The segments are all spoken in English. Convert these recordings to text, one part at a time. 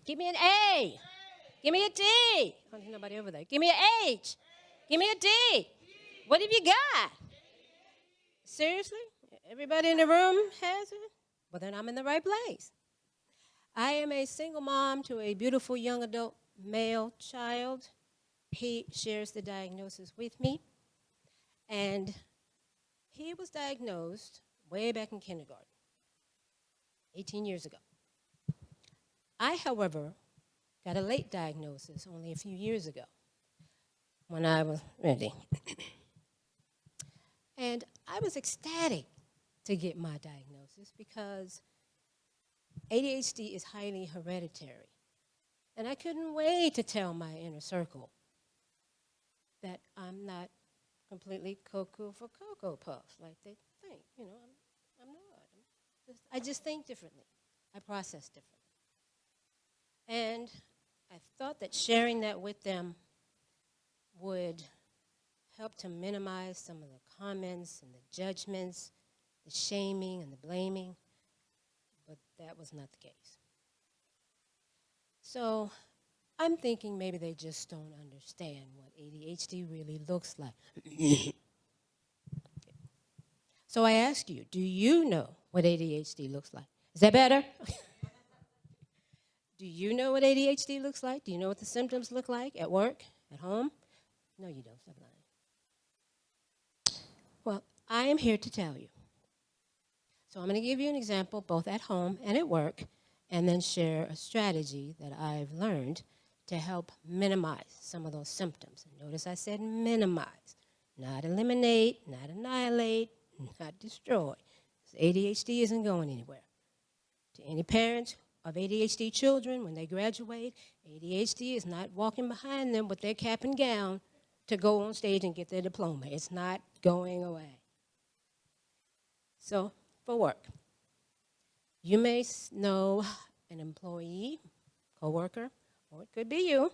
Give me an A. Give me a D. Oh, there's nobody over there. Give me an H. Give me a D. What have you got? Seriously? Everybody in the room has it? Well, then I'm in the right place. I am a single mom to a beautiful young adult male child. He shares the diagnosis with me. And he was diagnosed way back in kindergarten, 18 years ago. I, however, got a late diagnosis only a few years ago when I was ready. And I was ecstatic to get my diagnosis because ADHD is highly hereditary. And I couldn't wait to tell my inner circle that I'm not completely cuckoo for Cocoa Puffs like they think. You know, I'm not. I just think differently. I process differently. And I thought that sharing that with them would help to minimize some of the comments and the judgments, the shaming and the blaming, but that was not the case. So I'm thinking maybe they just don't understand what ADHD really looks like. So I ask you, do you know what ADHD looks like? Is that better? Do you know what ADHD looks like? Do you know what the symptoms look like at work, at home? No, you don't. Stop lying. Well, I am here to tell you. So I'm going to give you an example both at home and at work, and then share a strategy that I've learned to help minimize some of those symptoms. And notice I said minimize, not eliminate, not annihilate, not destroy. ADHD isn't going anywhere. To any parents of ADHD children, when they graduate, ADHD is not walking behind them with their cap and gown to go on stage and get their diploma. It's not going away. So, for work, you may know an employee, coworker, or it could be you,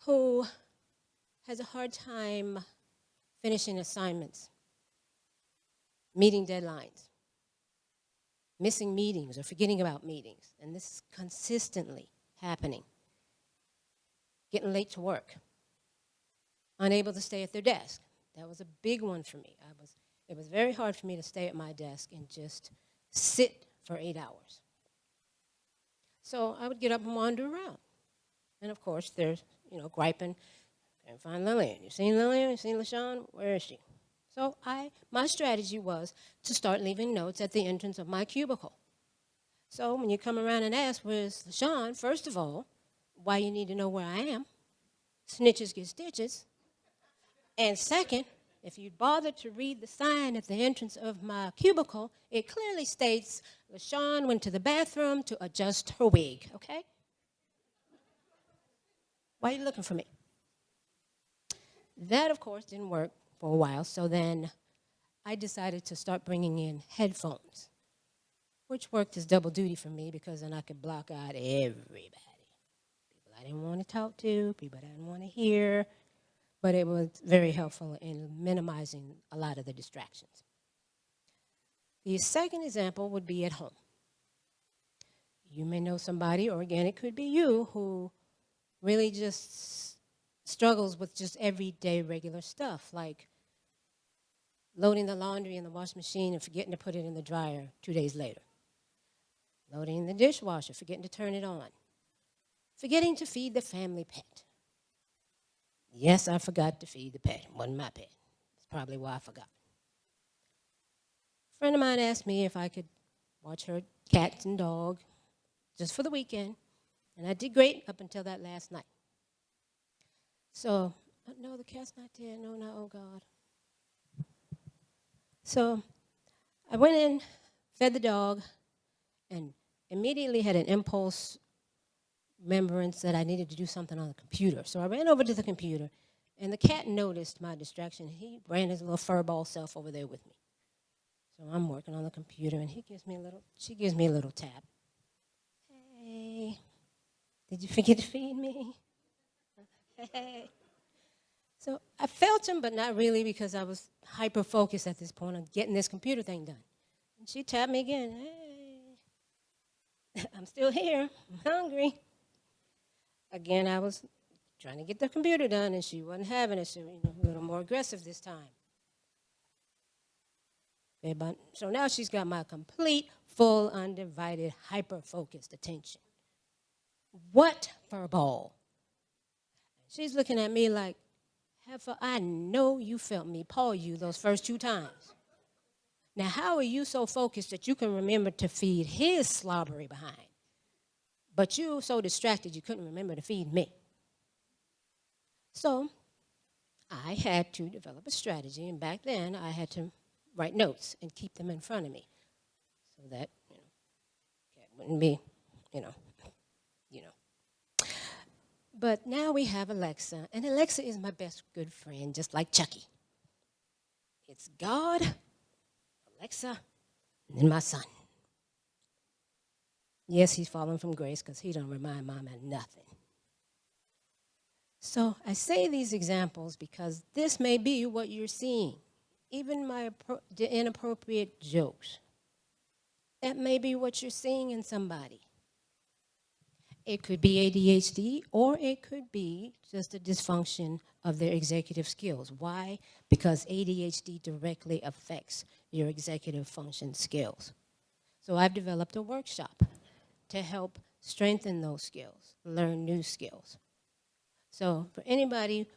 who has a hard time finishing assignments, meeting deadlines, missing meetings or forgetting about meetings, and this is consistently happening. Getting late to work, unable to stay at their desk. That was a big one for me. It was very hard for me to stay at my desk and just sit for 8 hours. So I would get up and wander around. And of course, there's, griping. Can't find Lillian. You seen Lillian? You seen Lashawn? Where is she? So my strategy was to start leaving notes at the entrance of my cubicle. So when you come around and ask, where's Lashawn, first of all, why you need to know where I am. Snitches get stitches. And second, if you bother to read the sign at the entrance of my cubicle, it clearly states, Lashawn went to the bathroom to adjust her wig, okay? Why are you looking for me? That, of course, didn't work for a while, so then I decided to start bringing in headphones, which worked as double duty for me because then I could block out everybody. People I didn't want to talk to, people I didn't want to hear, but it was very helpful in minimizing a lot of the distractions. The second example would be at home. You may know somebody, or again, it could be you, who really just struggles with just everyday regular stuff, like loading the laundry in the washing machine and forgetting to put it in the dryer 2 days later. Loading the dishwasher, forgetting to turn it on. Forgetting to feed the family pet. Yes, I forgot to feed the pet. It wasn't my pet. That's probably why I forgot. A friend of mine asked me if I could watch her cat and dog just for the weekend, and I did great up until that last night. So, no, the cat's not dead. No, oh God. So I went in, fed the dog, and immediately had an impulse remembrance that I needed to do something on the computer. So I ran over to the computer, and the cat noticed my distraction. He ran his little furball self over there with me. So I'm working on the computer, and she gives me a little tap. Hey, did you forget to feed me? Hey. So I felt him, but not really, because I was hyper-focused at this point on getting this computer thing done. And she tapped me again. Hey. I'm still here. I'm hungry. Again, I was trying to get the computer done, and she wasn't having it, so a little more aggressive this time. Okay, so now she's got my complete, full, undivided, hyper-focused attention. What for a ball? She's looking at me like, heifer, I know you felt me paw you those first 2 times. Now, how are you so focused that you can remember to feed his slobbery behind? But you so distracted you couldn't remember to feed me. So I had to develop a strategy, and back then I had to write notes and keep them in front of me so that, it wouldn't be, you know. But now we have Alexa, and Alexa is my best good friend, just like Chucky. It's God, Alexa, and then my son. Yes, he's fallen from grace because he don't remind Mom of nothing. So I say these examples because this may be what you're seeing. Even the inappropriate jokes. That may be what you're seeing in somebody. It could be ADHD, or it could be just a dysfunction of their executive skills. Why? Because ADHD directly affects your executive function skills. So I've developed a workshop to help strengthen those skills, learn new skills. So for anybody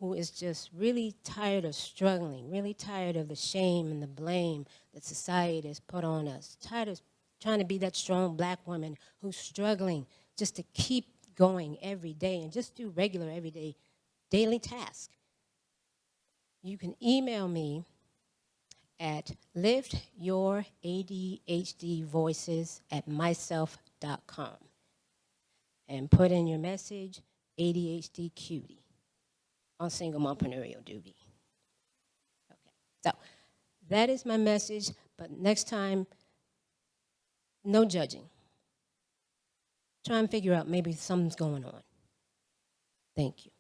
who is just really tired of struggling, really tired of the shame and the blame that society has put on us, tired of trying to be that strong black woman who's struggling just to keep going every day and just do regular, everyday, daily tasks, you can email me at liftyouradhdvoices@myself.com and put in your message, ADHD cutie, on single mompreneur duty. Okay, so that is my message, but next time, no judging. Try and figure out maybe something's going on. Thank you.